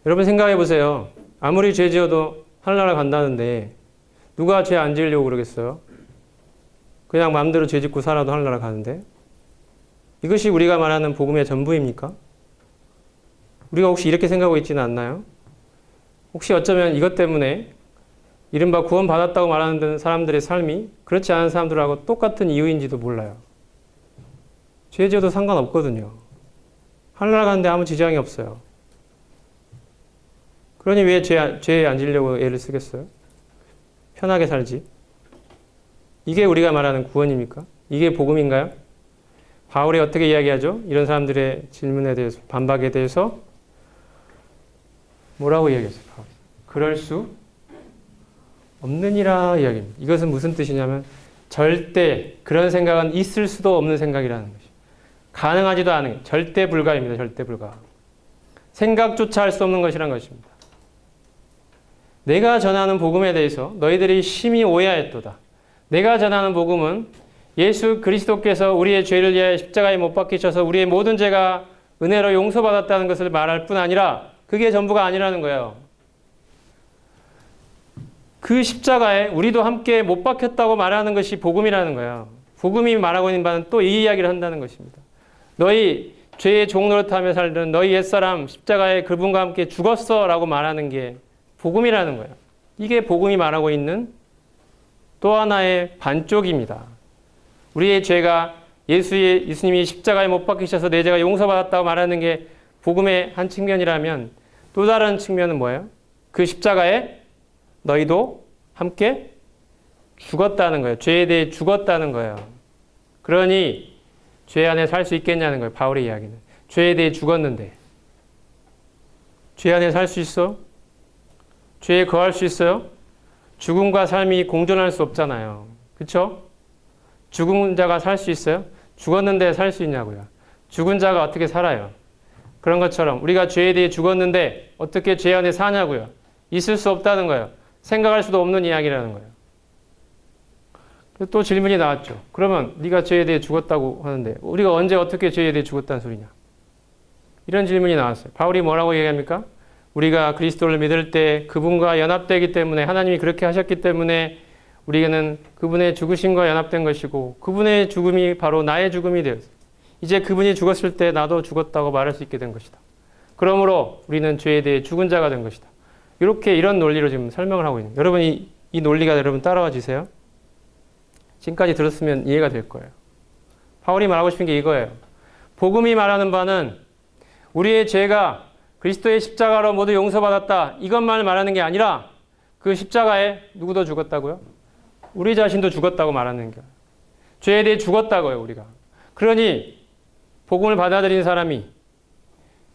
여러분 생각해 보세요. 아무리 죄 지어도 하늘나라 간다는데 누가 죄 안 지으려고 그러겠어요? 그냥 마음대로 죄 짓고 살아도 하늘나라 가는데 이것이 우리가 말하는 복음의 전부입니까? 우리가 혹시 이렇게 생각하고 있지는 않나요? 혹시 어쩌면 이것 때문에 이른바 구원받았다고 말하는 사람들의 삶이 그렇지 않은 사람들하고 똑같은 이유인지도 몰라요. 죄 지어도 상관없거든요. 하늘나라 가는데 아무 지장이 없어요. 그러니 왜 죄에 안 지려고 애를 쓰겠어요? 편하게 살지. 이게 우리가 말하는 구원입니까? 이게 복음인가요? 바울이 어떻게 이야기하죠? 이런 사람들의 질문에 대해서, 반박에 대해서 뭐라고 이야기했어요? 바울이? 그럴 수 없느니라 이야기입니다. 이것은 무슨 뜻이냐면 절대 그런 생각은 있을 수도 없는 생각이라는 것이죠. 가능하지도 않은 절대 불가입니다. 절대 불가. 생각조차 할 수 없는 것이란 것입니다. 내가 전하는 복음에 대해서 너희들이 심히 오해하였도다. 내가 전하는 복음은 예수 그리스도께서 우리의 죄를 위하여 십자가에 못 박히셔서 우리의 모든 죄가 은혜로 용서받았다는 것을 말할 뿐 아니라 그게 전부가 아니라는 거예요. 그 십자가에 우리도 함께 못 박혔다고 말하는 것이 복음이라는 거예요. 복음이 말하고 있는 바는 또 이 이야기를 한다는 것입니다. 너희 죄의 종노릇하며 살던 너희 옛사람 십자가에 그분과 함께 죽었어 라고 말하는 게 복음이라는 거예요. 이게 복음이 말하고 있는 또 하나의 반쪽입니다. 우리의 죄가 예수님이 십자가에 못 박히셔서 내 죄가 용서받았다고 말하는 게 복음의 한 측면이라면 또 다른 측면은 뭐예요? 그 십자가에 너희도 함께 죽었다는 거예요. 죄에 대해 죽었다는 거예요. 그러니 죄 안에 살 수 있겠냐는 거예요. 바울의 이야기는. 죄에 대해 죽었는데 죄 안에 살 수 있어? 죄에 거할 수 있어요? 죽음과 삶이 공존할 수 없잖아요. 그렇죠? 죽은 자가 살 수 있어요? 죽었는데 살 수 있냐고요. 죽은 자가 어떻게 살아요? 그런 것처럼 우리가 죄에 대해 죽었는데 어떻게 죄 안에 사냐고요. 있을 수 없다는 거예요. 생각할 수도 없는 이야기라는 거예요. 또 질문이 나왔죠. 그러면 네가 죄에 대해 죽었다고 하는데 우리가 언제 어떻게 죄에 대해 죽었다는 소리냐. 이런 질문이 나왔어요. 바울이 뭐라고 얘기합니까? 우리가 그리스도를 믿을 때 그분과 연합되기 때문에 하나님이 그렇게 하셨기 때문에 우리는 그분의 죽으심과 연합된 것이고 그분의 죽음이 바로 나의 죽음이 되었어요. 이제 그분이 죽었을 때 나도 죽었다고 말할 수 있게 된 것이다. 그러므로 우리는 죄에 대해 죽은 자가 된 것이다. 이런 논리로 지금 설명을 하고 있는 거예요. 여러분 이 논리가 여러분 따라와 주세요. 지금까지 들었으면 이해가 될 거예요. 바울이 말하고 싶은 게 이거예요. 복음이 말하는 바는 우리의 죄가 그리스도의 십자가로 모두 용서받았다. 이것만 말하는 게 아니라 그 십자가에 누구도 죽었다고요? 우리 자신도 죽었다고 말하는 거예요. 죄에 대해 죽었다고요, 우리가. 그러니 복음을 받아들인 사람이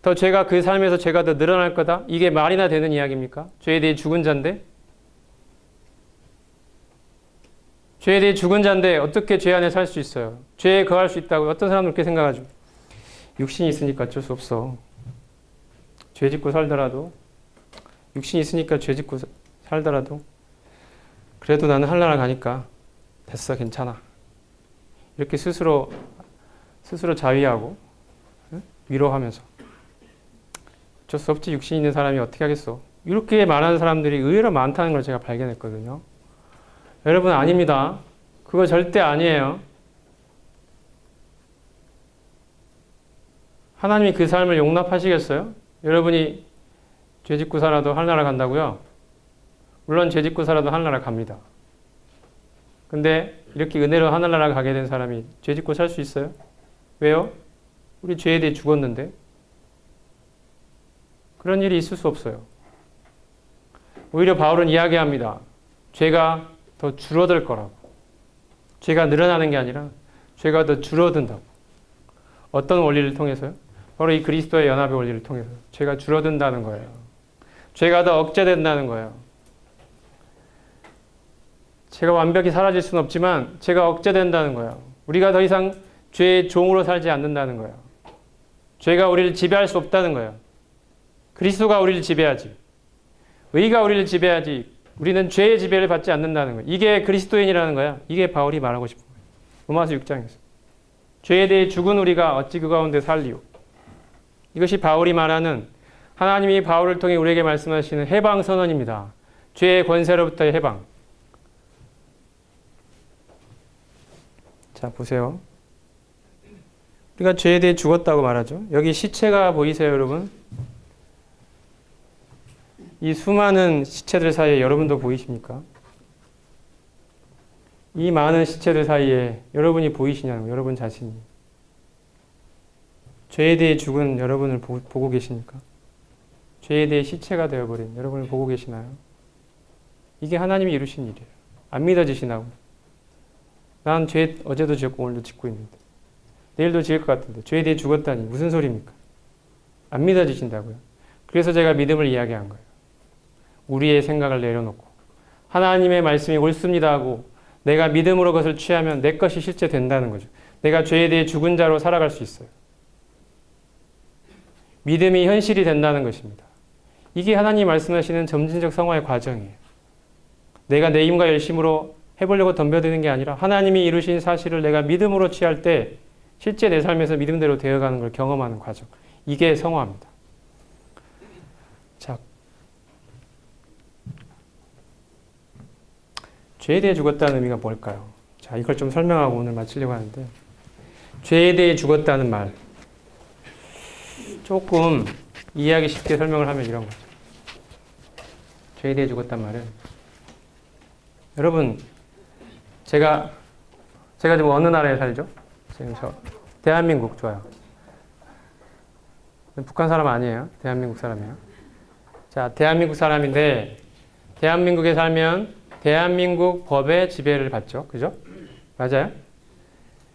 더 죄가 그 삶에서 죄가 더 늘어날 거다? 이게 말이나 되는 이야기입니까? 죄에 대해 죽은 자인데? 죄에 대해 죽은 자인데 어떻게 죄 안에 살 수 있어요? 죄에 거할 수 있다고 어떤 사람은 그렇게 생각하죠. 육신이 있으니까 어쩔 수 없어. 죄 짓고 살더라도 육신이 있으니까 죄 짓고 살더라도 그래도 나는 하늘나라 가니까 됐어 괜찮아. 이렇게 스스로 자위하고 위로하면서 어쩔 수 없지 육신 있는 사람이 어떻게 하겠어. 이렇게 말하는 사람들이 의외로 많다는 걸 제가 발견했거든요. 여러분 아닙니다. 그거 절대 아니에요. 하나님이 그 삶을 용납하시겠어요? 여러분이 죄 짓고 살아도 하늘나라 간다고요? 물론 죄 짓고 살아도 하늘나라 갑니다. 근데 이렇게 은혜로 하늘나라 가게 된 사람이 죄 짓고 살 수 있어요? 왜요? 우리 죄에 대해 죽었는데. 그런 일이 있을 수 없어요. 오히려 바울은 이야기합니다. 죄가 더 줄어들 거라고. 죄가 늘어나는 게 아니라 죄가 더 줄어든다고. 어떤 원리를 통해서요? 바로 이 그리스도의 연합의 원리를 통해서 죄가 줄어든다는 거예요. 죄가 더 억제된다는 거예요. 죄가 완벽히 사라질 수는 없지만 죄가 억제된다는 거예요. 우리가 더 이상 죄의 종으로 살지 않는다는 거예요. 죄가 우리를 지배할 수 없다는 거예요. 그리스도가 우리를 지배하지. 의가 우리를 지배하지. 우리는 죄의 지배를 받지 않는다는 거예요. 이게 그리스도인이라는 거야. 이게 바울이 말하고 싶은 거예요. 로마서 6장에서. 죄에 대해 죽은 우리가 어찌 그 가운데 살리오. 이것이 바울이 말하는 하나님이 바울을 통해 우리에게 말씀하시는 해방 선언입니다. 죄의 권세로부터의 해방. 자, 보세요. 우리가 죄에 대해 죽었다고 말하죠. 여기 시체가 보이세요, 여러분? 이 수많은 시체들 사이에 여러분도 보이십니까? 이 많은 시체들 사이에 여러분이 보이시냐는 거예요, 여러분 자신이. 죄에 대해 죽은 여러분을 보고 계십니까? 죄에 대해 시체가 되어버린 여러분을 보고 계시나요? 이게 하나님이 이루신 일이에요. 안 믿어지시나고. 난 죄 어제도 지었고 오늘도 짓고 있는데 내일도 지을 것 같은데 죄에 대해 죽었다니 무슨 소리입니까? 안 믿어지신다고요. 그래서 제가 믿음을 이야기한 거예요. 우리의 생각을 내려놓고 하나님의 말씀이 옳습니다 하고 내가 믿음으로 그것을 취하면 내 것이 실제 된다는 거죠. 내가 죄에 대해 죽은 자로 살아갈 수 있어요. 믿음이 현실이 된다는 것입니다. 이게 하나님이 말씀하시는 점진적 성화의 과정이에요. 내가 내 힘과 열심으로 해보려고 덤벼드는 게 아니라 하나님이 이루신 사실을 내가 믿음으로 취할 때 실제 내 삶에서 믿음대로 되어가는 걸 경험하는 과정. 이게 성화입니다. 자, 죄에 대해 죽었다는 의미가 뭘까요? 자, 이걸 좀 설명하고 오늘 마치려고 하는데, 죄에 대해 죽었다는 말. 조금 이해하기 쉽게 설명을 하면 이런 거죠. 죄에 대해 죽었단 말은, 여러분, 제가 지금 어느 나라에 살죠? 지금 대한민국 좋아요. 북한 사람 아니에요. 대한민국 사람이에요. 자, 대한민국 사람인데, 대한민국에 살면 대한민국 법의 지배를 받죠. 그죠? 맞아요?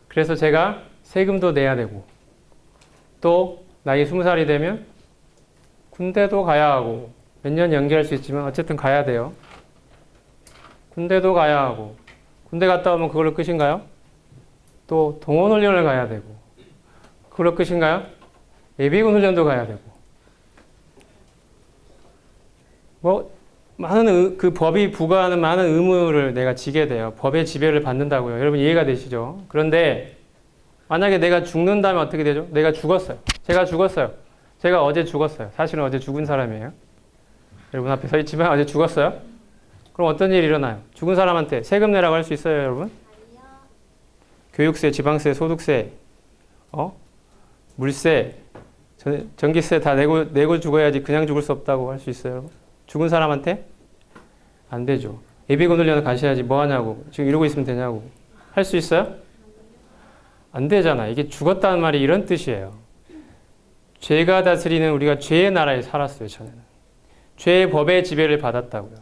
그래서 제가 세금도 내야 되고, 또 나이 20살이 되면 군대도 가야 하고, 몇 년 연기할 수 있지만 어쨌든 가야 돼요. 군대도 가야 하고, 군대 갔다 오면 그걸로 끝인가요? 또 동원훈련을 가야 되고, 그걸로 끝인가요? 예비군 훈련도 가야 되고, 많은 그 법이 부과하는 많은 의무를 내가 지게 돼요. 법의 지배를 받는다고요. 여러분 이해가 되시죠? 그런데 만약에 내가 죽는다면 어떻게 되죠? 내가 죽었어요. 제가 죽었어요. 제가 어제 죽었어요. 사실은 어제 죽은 사람이에요. 여러분 앞에 서 있지만 어제 죽었어요. 그럼 어떤 일이 일어나요? 죽은 사람한테 세금 내라고 할 수 있어요, 여러분? 교육세, 지방세, 소득세, 물세, 전기세 다 내고 죽어야지 그냥 죽을 수 없다고 할 수 있어요, 여러분? 죽은 사람한테? 안 되죠. 예비군 훈련을 가셔야지 뭐 하냐고. 지금 이러고 있으면 되냐고. 할 수 있어요? 안 되잖아. 이게 죽었다는 말이 이런 뜻이에요. 죄가 다스리는 우리가 죄의 나라에 살았어요, 전에는. 죄의 법의 지배를 받았다고요.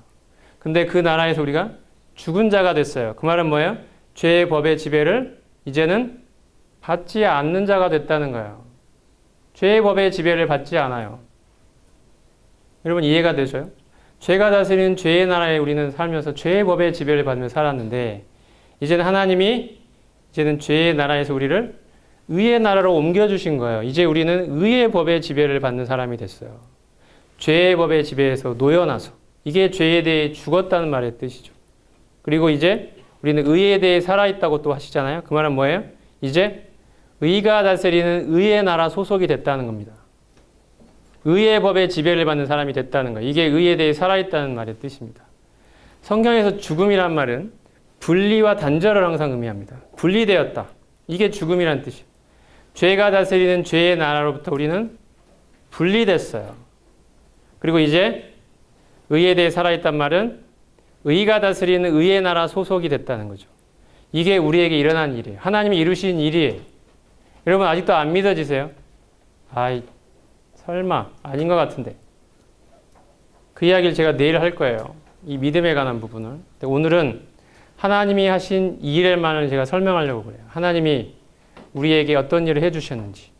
근데 그 나라에서 우리가 죽은 자가 됐어요. 그 말은 뭐예요? 죄의 법의 지배를 이제는 받지 않는 자가 됐다는 거예요. 죄의 법의 지배를 받지 않아요. 여러분 이해가 되셔요? 죄가 다스리는 죄의 나라에 우리는 살면서 죄의 법의 지배를 받으며 살았는데, 이제는 하나님이 이제는 죄의 나라에서 우리를 의의 나라로 옮겨주신 거예요. 이제 우리는 의의 법의 지배를 받는 사람이 됐어요. 죄의 법의 지배에서 놓여나서. 이게 죄에 대해 죽었다는 말의 뜻이죠. 그리고 이제 우리는 의에 대해 살아있다고 또 하시잖아요. 그 말은 뭐예요? 이제 의가 다스리는 의의 나라 소속이 됐다는 겁니다. 의의 법의 지배를 받는 사람이 됐다는 거예요. 이게 의에 대해 살아있다는 말의 뜻입니다. 성경에서 죽음이란 말은 분리와 단절을 항상 의미합니다. 분리되었다. 이게 죽음이란 뜻이에요. 죄가 다스리는 죄의 나라로부터 우리는 분리됐어요. 그리고 이제 의에 대해 살아있단 말은 의가 다스리는 의의 나라 소속이 됐다는 거죠. 이게 우리에게 일어난 일이에요. 하나님이 이루신 일이에요. 여러분 아직도 안 믿어지세요? 설마 아닌 것 같은데. 그 이야기를 제가 내일 할 거예요. 이 믿음에 관한 부분을. 근데 오늘은 하나님이 하신 이 일만을 제가 설명하려고 그래요. 하나님이 우리에게 어떤 일을 해주셨는지.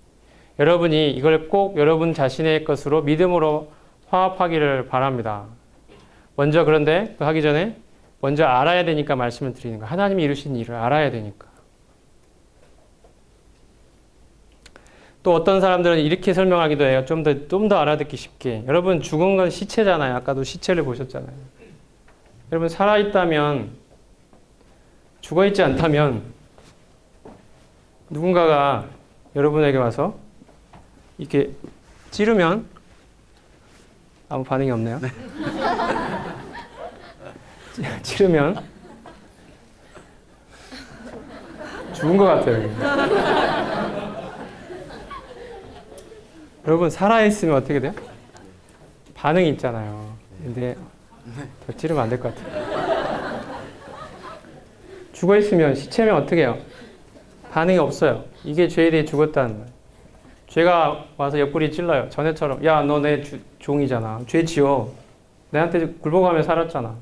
여러분이 이걸 꼭 여러분 자신의 것으로 믿음으로 화합하기를 바랍니다. 먼저 그런데 그 하기 전에 먼저 알아야 되니까 말씀을 드리는 거예요. 하나님이 이루신 일을 알아야 되니까. 또 어떤 사람들은 이렇게 설명하기도 해요. 좀 더 알아듣기 쉽게. 여러분 죽은 건 시체잖아요. 아까도 시체를 보셨잖아요. 여러분 살아있다면, 죽어있지 않다면 누군가가 여러분에게 와서 이렇게 찌르면 아무 반응이 없네요. 찌르면 죽은 것 같아요. 여러분 살아있으면 어떻게 돼요? 반응이 있잖아요. 근데 더 찌르면 안 될 것 같아요. 죽어있으면, 시체면 어떻게 해요? 반응이 없어요. 이게 죄에 대해 죽었다는 거예요. 죄가 와서 옆구리 찔러요. 전에처럼 야 너 내 종이잖아. 죄 지어. 내한테 굴복하며 살았잖아.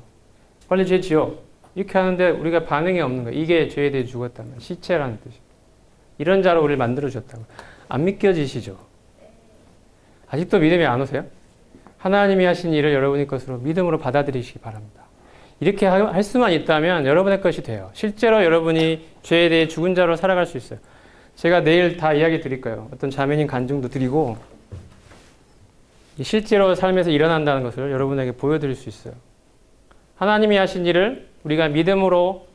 빨리 죄 지어. 이렇게 하는데 우리가 반응이 없는 거예요. 이게 죄에 대해 죽었다는 거예요. 시체라는 뜻이에요. 이런 자로 우리를 만들어주셨다고. 안 믿겨지시죠? 아직도 믿음이 안 오세요? 하나님이 하신 일을 여러분의 것으로 믿음으로 받아들이시기 바랍니다. 이렇게 할 수만 있다면 여러분의 것이 돼요. 실제로 여러분이 죄에 대해 죽은 자로 살아갈 수 있어요. 제가 내일 다 이야기 드릴 거예요. 어떤 자매님 간증도 드리고 실제로 삶에서 일어난다는 것을 여러분에게 보여드릴 수 있어요. 하나님이 하신 일을 우리가 믿음으로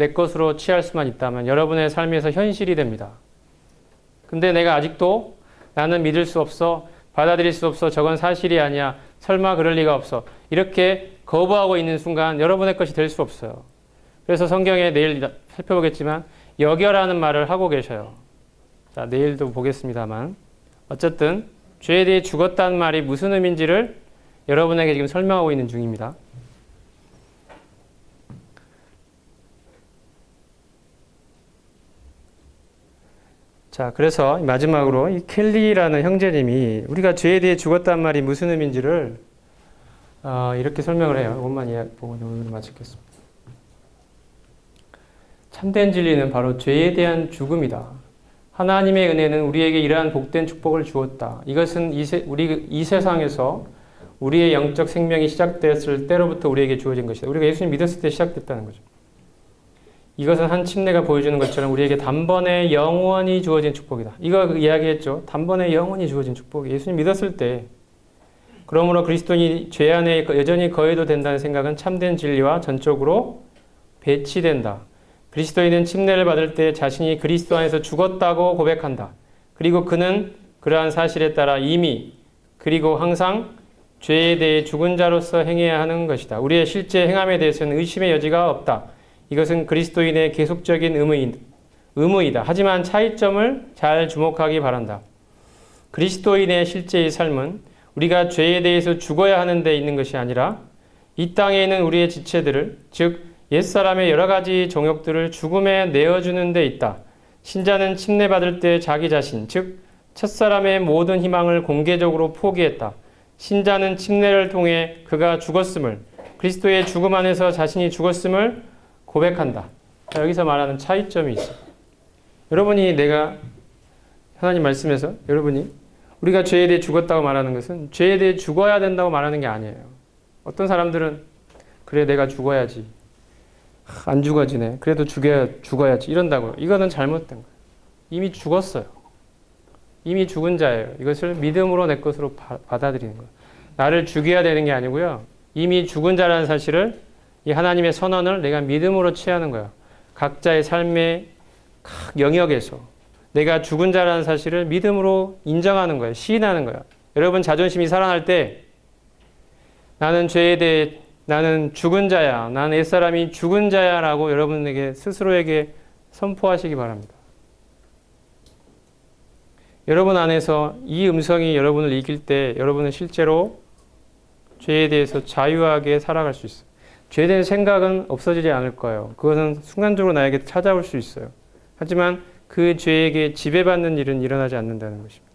내 것으로 취할 수만 있다면 여러분의 삶에서 현실이 됩니다. 근데 내가 아직도 나는 믿을 수 없어, 받아들일 수 없어, 저건 사실이 아니야, 설마 그럴 리가 없어, 이렇게 거부하고 있는 순간 여러분의 것이 될 수 없어요. 그래서 성경에 내일 살펴보겠지만 여겨라는 말을 하고 계셔요. 자, 내일도 보겠습니다만 어쨌든 죄에 대해 죽었다는 말이 무슨 의미인지를 여러분에게 지금 설명하고 있는 중입니다. 자, 그래서 마지막으로 이 켈리라는 형제님이 우리가 죄에 대해 죽었다는 말이 무슨 의미인지를 이렇게 설명을 해요. 이것만 이야기하고 오늘 마치겠습니다. 참된 진리는 바로 죄에 대한 죽음이다. 하나님의 은혜는 우리에게 이러한 복된 축복을 주었다. 이것은 이 세상에서 우리의 영적 생명이 시작되었을 때로부터 우리에게 주어진 것이다. 우리가 예수님 믿었을 때 시작됐다는 거죠. 이것은 한 침례가 보여주는 것처럼 우리에게 단번에 영원히 주어진 축복이다. 이거 이야기했죠. 단번에 영원히 주어진 축복이 예수님 믿었을 때. 그러므로 그리스도인이 죄 안에 여전히 거해도 된다는 생각은 참된 진리와 전적으로 배치된다. 그리스도인은 침례를 받을 때 자신이 그리스도 안에서 죽었다고 고백한다. 그리고 그는 그러한 사실에 따라 이미 그리고 항상 죄에 대해 죽은 자로서 행해야 하는 것이다. 우리의 실제 행함에 대해서는 의심의 여지가 없다. 이것은 그리스도인의 계속적인 의무이다. 하지만 차이점을 잘 주목하기 바란다. 그리스도인의 실제의 삶은 우리가 죄에 대해서 죽어야 하는 데 있는 것이 아니라 이 땅에 있는 우리의 지체들을, 즉 옛사람의 여러 가지 정욕들을 죽음에 내어주는 데 있다. 신자는 침례받을 때 자기 자신, 즉 첫사람의 모든 희망을 공개적으로 포기했다. 신자는 침례를 통해 그가 죽었음을, 그리스도의 죽음 안에서 자신이 죽었음을 고백한다. 자, 여기서 말하는 차이점이 있어요. 여러분이 내가 하나님 말씀에서 여러분이 우리가 죄에 대해 죽었다고 말하는 것은 죄에 대해 죽어야 된다고 말하는 게 아니에요. 어떤 사람들은 그래 내가 죽어야지. 안 죽어지네. 그래도 죽어야지. 이런다고요. 이거는 잘못된 거예요. 이미 죽었어요. 이미 죽은 자예요. 이것을 믿음으로 내 것으로 받아들이는 거예요. 나를 죽여야 되는 게 아니고요. 이미 죽은 자라는 사실을 이 하나님의 선언을 내가 믿음으로 취하는 거예요. 각자의 삶의 각 영역에서 내가 죽은 자라는 사실을 믿음으로 인정하는 거예요. 시인하는 거예요. 여러분 자존심이 살아날 때 나는 죄에 대해 나는 죽은 자야. 나는 옛사람이 죽은 자야 라고 여러분에게 스스로에게 선포하시기 바랍니다. 여러분 안에서 이 음성이 여러분을 이길 때 여러분은 실제로 죄에 대해서 자유하게 살아갈 수 있어요. 죄에 대한 생각은 없어지지 않을 거예요. 그것은 순간적으로 나에게 찾아올 수 있어요. 하지만 그 죄에게 지배받는 일은 일어나지 않는다는 것입니다.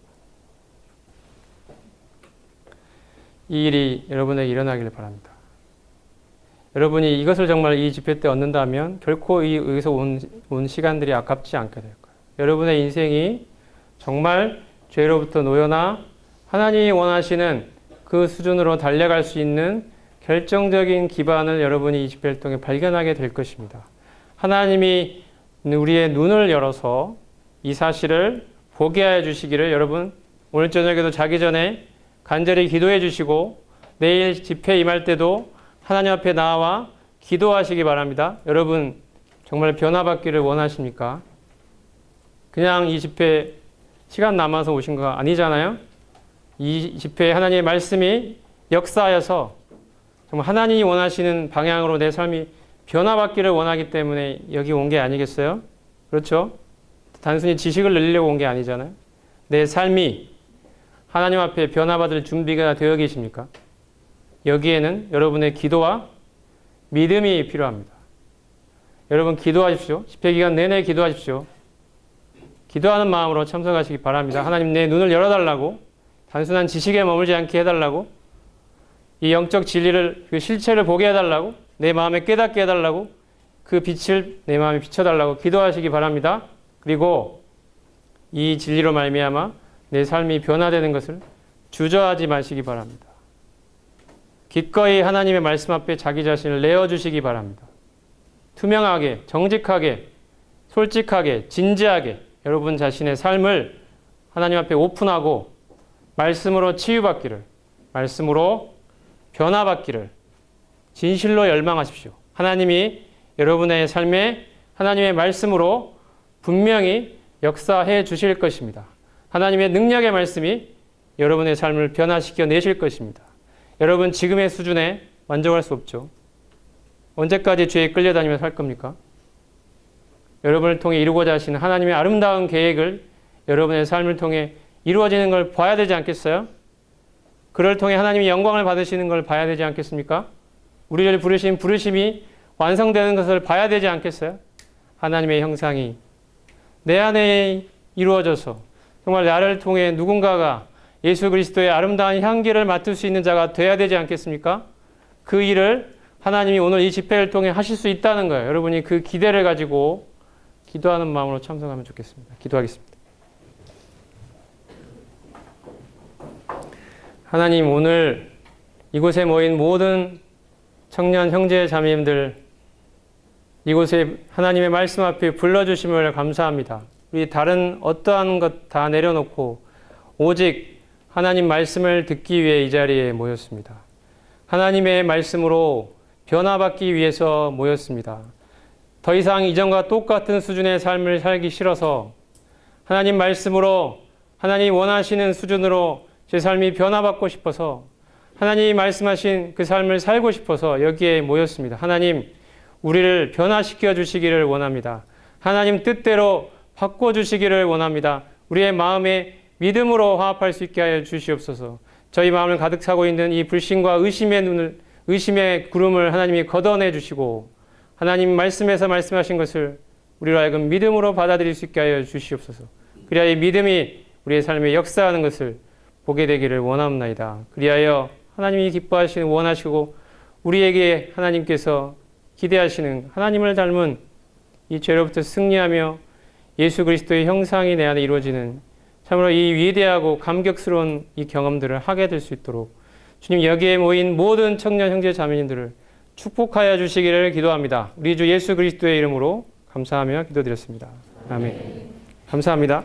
이 일이 여러분에게 일어나기를 바랍니다. 여러분이 이것을 정말 이 집회 때 얻는다면 결코 여기서 온 시간들이 아깝지 않게 될 거예요. 여러분의 인생이 정말 죄로부터 놓여나 하나님이 원하시는 그 수준으로 달려갈 수 있는 결정적인 기반을 여러분이 이 집회를 통해 발견하게 될 것입니다. 하나님이 우리의 눈을 열어서 이 사실을 보게 하여 주시기를 여러분 오늘 저녁에도 자기 전에 간절히 기도해 주시고 내일 집회 임할 때도 하나님 앞에 나와 기도하시기 바랍니다. 여러분 정말 변화받기를 원하십니까? 그냥 이 집회 시간 남아서 오신 거 아니잖아요? 이 집회에 하나님의 말씀이 역사하여서 정말 하나님이 원하시는 방향으로 내 삶이 변화받기를 원하기 때문에 여기 온 게 아니겠어요? 그렇죠? 단순히 지식을 늘리려고 온 게 아니잖아요. 내 삶이 하나님 앞에 변화받을 준비가 되어 계십니까? 여기에는 여러분의 기도와 믿음이 필요합니다. 여러분 기도하십시오. 집회 기간 내내 기도하십시오. 기도하는 마음으로 참석하시기 바랍니다. 하나님 내 눈을 열어달라고, 단순한 지식에 머물지 않게 해달라고, 이 영적 진리를, 그 실체를 보게 해달라고, 내 마음에 깨닫게 해달라고, 그 빛을 내 마음에 비춰달라고 기도하시기 바랍니다. 그리고 이 진리로 말미암아 내 삶이 변화되는 것을 주저하지 마시기 바랍니다. 기꺼이 하나님의 말씀 앞에 자기 자신을 내어주시기 바랍니다. 투명하게, 정직하게, 솔직하게, 진지하게 여러분 자신의 삶을 하나님 앞에 오픈하고 말씀으로 치유받기를, 말씀으로 변화받기를 진실로 열망하십시오. 하나님이 여러분의 삶에 하나님의 말씀으로 분명히 역사해 주실 것입니다. 하나님의 능력의 말씀이 여러분의 삶을 변화시켜 내실 것입니다. 여러분 지금의 수준에 만족할 수 없죠. 언제까지 죄에 끌려다니며 살 겁니까? 여러분을 통해 이루고자 하시는 하나님의 아름다운 계획을 여러분의 삶을 통해 이루어지는 걸 봐야 되지 않겠어요? 그를 통해 하나님이 영광을 받으시는 걸 봐야 되지 않겠습니까? 우리를 부르신 부르심이 완성되는 것을 봐야 되지 않겠어요? 하나님의 형상이 내 안에 이루어져서 정말 나를 통해 누군가가 예수 그리스도의 아름다운 향기를 맡을 수 있는 자가 되어야 되지 않겠습니까? 그 일을 하나님이 오늘 이 집회를 통해 하실 수 있다는 거예요. 여러분이 그 기대를 가지고 기도하는 마음으로 참석하면 좋겠습니다. 기도하겠습니다. 하나님, 오늘 이곳에 모인 모든 청년 형제 자매님들 이곳에 하나님의 말씀 앞에 불러주심을 감사합니다. 우리 다른 어떠한 것 다 내려놓고 오직 하나님 말씀을 듣기 위해 이 자리에 모였습니다. 하나님의 말씀으로 변화받기 위해서 모였습니다. 더 이상 이전과 똑같은 수준의 삶을 살기 싫어서 하나님 말씀으로 하나님 원하시는 수준으로 제 삶이 변화받고 싶어서 하나님이 말씀하신 그 삶을 살고 싶어서 여기에 모였습니다. 하나님, 우리를 변화시켜 주시기를 원합니다. 하나님 뜻대로 바꿔주시기를 원합니다. 우리의 마음에 믿음으로 화합할 수 있게 하여 주시옵소서. 저희 마음을 가득 차고 있는 이 불신과 의심의 구름을 하나님이 걷어내 주시고 하나님 말씀에서 말씀하신 것을 우리로 하여금 믿음으로 받아들일 수 있게 하여 주시옵소서. 그리하여 이 믿음이 우리의 삶에 역사하는 것을 보게 되기를 원합나이다. 그리하여 하나님이 기뻐하시는 원하시고 우리에게 하나님께서 기대하시는 하나님을 닮은 이 죄로부터 승리하며 예수 그리스도의 형상이 내 안에 이루어지는 참으로 이 위대하고 감격스러운 이 경험들을 하게 될 수 있도록 주님, 여기에 모인 모든 청년 형제 자매님들을 축복하여 주시기를 기도합니다. 우리 주 예수 그리스도의 이름으로 감사하며 기도드렸습니다. 아멘. 감사합니다.